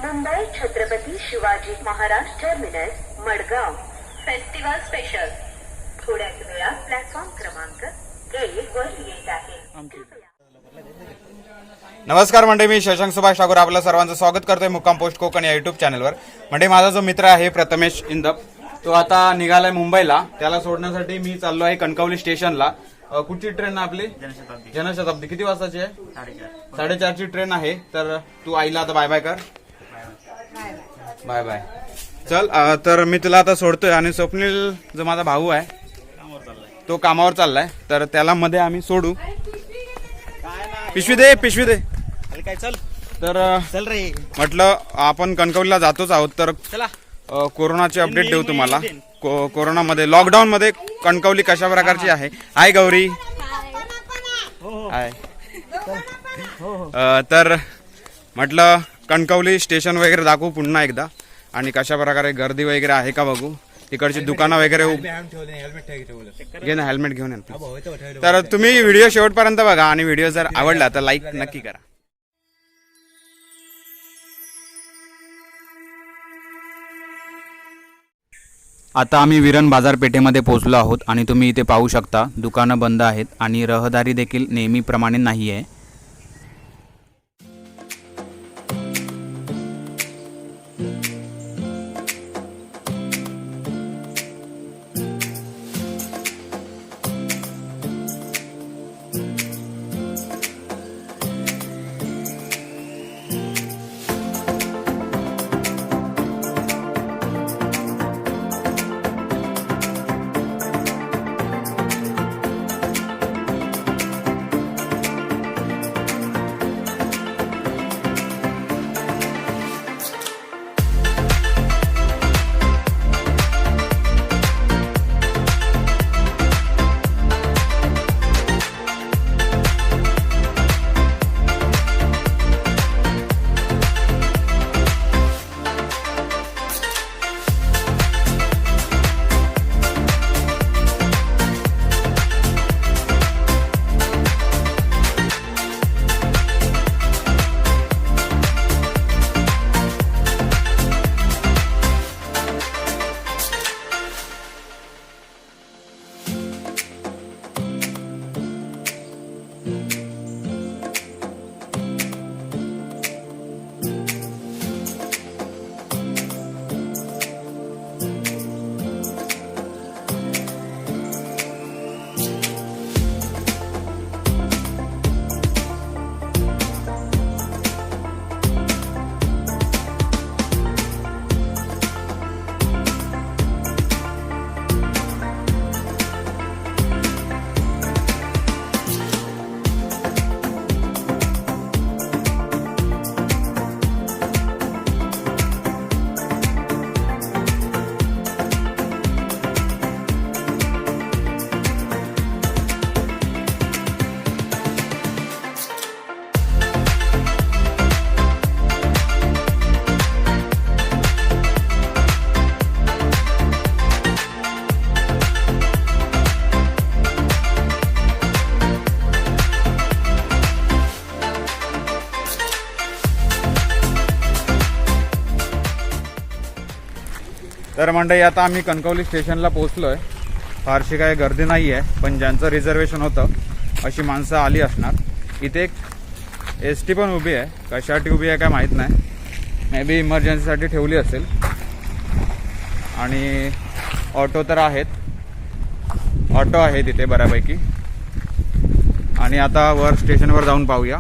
Mumbai Chhatrapati Shivaji Maharaj terminus Madgaon festival special थोड्याच वेळात platform क्रमांक 1 वर येत आहे। नमस्कार मंडळी, मी शशांक सुभाष ठाकूर आपल्या सर्वांचं स्वागत करतोय मुक्काम पोस्ट कोकण या युट्यूब चॅनलवर। म्हणजे माझा जो मित्र आहे प्रथमेश इंदप, तो आता निघालाय मुंबईला। त्याला सोडण्यासाठी मी चाललो आहे कणकवली स्टेशनला। कुठची ट्रेन आपली? जनशताब्दी। किती वाजताची आहे? 4:30ची ट्रेन आहे। तर तू आईला आता बाय बाय कर। Bye bye. चल तर मी तुला आता सोडतोय आणि स्वप्नील जो माझा भाऊ आहे तो कामावर चाललाय, तर त्याला मध्ये आम्ही सोडू। पिशवी दे काय चल तर चल रे म्हटलं आपण कणकवलीला जातोच आहोत, तर चला कोरोनाची अपडेट देऊ तुम्हाला। कोरोनामध्ये लॉकडाऊन मध्ये कणकवली कशा प्रकारची आहे। हाय गौरी, हाय। तर म्हटलं कणकवली स्टेशन वगैरे दाखवू पुन्हा एकदा, आणि कशा प्रकारे गर्दी वगैरे आहे का बघू। तिकडची दुकानं वगैरे घे ना, हेल्मेट घेऊन ये। तर तुम्ही व्हिडिओ शेवटपर्यंत बघा आणि व्हिडिओ जर आवडला तर लाईक नक्की करा। आता आम्ही विरण बाजारपेठेमध्ये पोहोचलो आहोत आणि तुम्ही इथे पाहू शकता दुकानं बंद आहेत आणि रहदारी देखील नेहमीप्रमाणे नाही आहे। तर मंडळी आता आम्ही कणकवली स्टेशनला पोहोचलोय। फारशी काही गर्दी नाही आहे, पण ज्यांचं रिझर्वेशन होतं अशी माणसं आली असणार। इथे एक ST पण उभी आहे, कशासाठी उभी आहे काय माहीत नाही, मे बी इमर्जन्सीसाठी ठेवली असेल। आणि ऑटो तर आहेत, ऑटो आहे तिथे बऱ्यापैकी। आणि आता वर स्टेशनवर जाऊन पाहूया।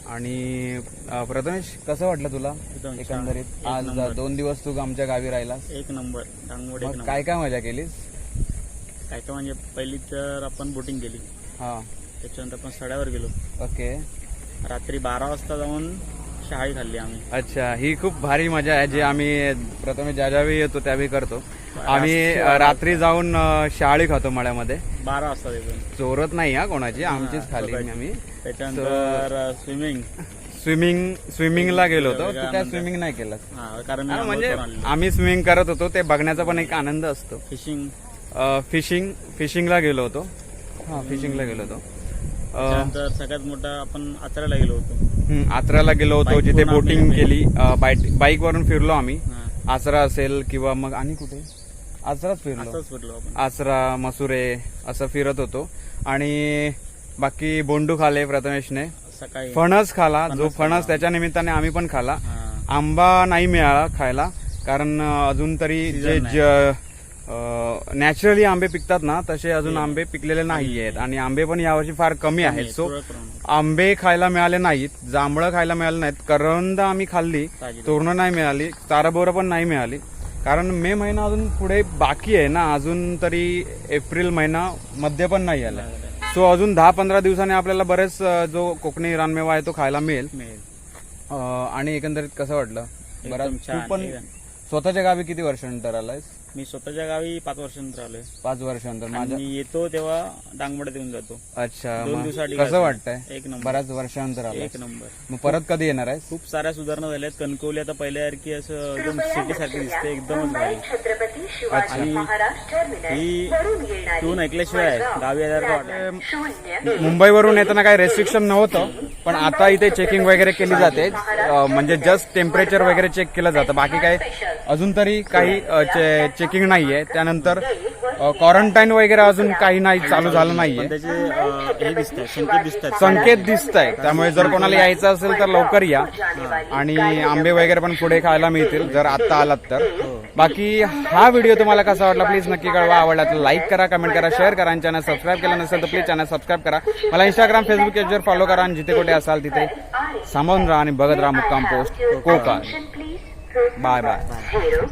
आणि प्रथमेश कसं वाटलं तुला एकदम छान. एकंदरीत एक आज नंबर. 2 दिवस तू आमच्या गावी राहिलास एक नंबर डांगवड एक मग नंबर. काय काय मजा केलीस? काय काय म्हणजे पहिली तर आपण बोटिंग केली, हा त्याच्यानंतर आपण सड्यावर गेलो, ओके रात्री 12 वाजता जाऊन शहाळी खाल्ली आम्ही. अच्छा, ही खूप भारी मजा आहे जी आम्ही प्रथमे ज्यावेळी येतो त्यावेळी करतो. आम्ही रात्री जाऊन शाळी खातो मळ्यामध्ये. 12 वाजता तिथून. चोरत नाही हा कोणाची, आमचीच खाली स्वतःची. आम्ही. त्याच्यानंतर स्विमिंगला गेलो होतो. तू काय स्विमिंग नाही केलं? कारण हा, म्हणजे आम्ही स्विमिंग करत होतो, ते बघण्याचा पण एक आनंद असतो. फिशिंगला गेलो होतो. हा, फिशिंगला गेलो होतो. त्याच्यानंतर सगळ्यात मोठा आपण आचऱ्याला गेलो होतो. आचराला गेलो होतो, Bike जिथे वरून आम्ही बोटिंग केली. बाईक वरून फिरलो आम्ही. हा. आचरा असेल किंवा मग आणि कुठे आचराच फिरलो. असंच फिरलो आपण. आचरा, मसुरे असं फिरत होतो. आणि बाकी बोंडू खाले प्रथमेशने. सकाळी फणस खाला, जो फणस फणस खाला. त्याच्या निमित्ताने आम्ही पण खाला. हा. आंबा नाही मिळाला खायला, कारण अजून तरी जे नॅचरली आंबे पिकतात ना तसे अजून आंबे पिकलेले नाही आहेत. आणि आंबे पण यावर्षी फार कमी आहेत. सो तुरळक प्रमाणात. आंबे खायला मिळाले नाहीत, जांभळं खायला मिळाले नाहीत, करवंद आम्ही खाल्ली, ताजी. तोरणं नाही मिळाली, ताराबोरं पण नाही मिळाली, कारण मे महिना अजून पुढे बाकी आहे ना. अजून तरी एप्रिल महिना मध्ये पण नाही आला. सो अजून 10-15 दिवसांनी आपल्याला बरेच जो कोकणी रानमेवा आहे तो खायला मिळेल. मिळेल. आणि एकंदरीत कसं वाटलं? बराच एकदम तू छान, पण एकदम. स्वतःच्या गावी किती वर्षानंतर आलायस? मी स्वतःच्या गावी 5 वर्षानंतर आलोय. 5 वर्षानंतर. माझ्या मी येतो तेव्हा डांगवड्यात येऊन जातो. अच्छा, 2 मग दिवसासाठी कसं जातो. वाटतंय? एक नंबर. बऱ्याच वर्षानंतर आलाय. एक नंबर. मग परत कधी येणार आहेस? खूप साऱ्या सुधारणा झाल्यात. कणकवली आता पहिल्यासारखी असं एकदम सिटी सारखी दिसते, एकदमच भारी. छत्रपती शिवाजी आणि महाराज टर्मिनस ही वरून येणारी टून ऐकल्याशिवाय गावी यायला वाटत. शून्य मुंबईवरून येताना काही रेस्ट्रिक्शन नव्हतं, पण आता इथे चेकिंग वगैरे केली जाते. म्हणजे जस्ट टेम्परेचर वगैरे चेक केलं जातं, बाकी काय अजून तरी काही चेकिंग नाहीये. त्यानंतर क्वारंटाईन वगैरे अजून काही नाही चालू झालं नाहीये. त्याचे हे दिसतात, संकेत दिसतात. संकेत दिसत आहे, त्यामुळे जर कोणाला यायचं असेल तर लवकर या. आणि आंबे वगैरे पण पुढे खायला मिळतील जर आता आलात तर. बाकी हा व्हिडिओ तुम्हाला कसा वाटला प्लीज नक्की कळवा. आवडला तर लाईक करा, कमेंट करा, शेअर करा. आणि चॅनल सबस्क्राईब केलं नसेल तर प्लीज चॅनल सबस्क्राईब करा. मला इंस्टाग्राम, फेसबुक पेजवर फॉलो करा. आणि जिथे कुठे असाल तिथे सांभाळून राहा आणि बघत राहा मुक्काम post Konkan. Please bye bye. 0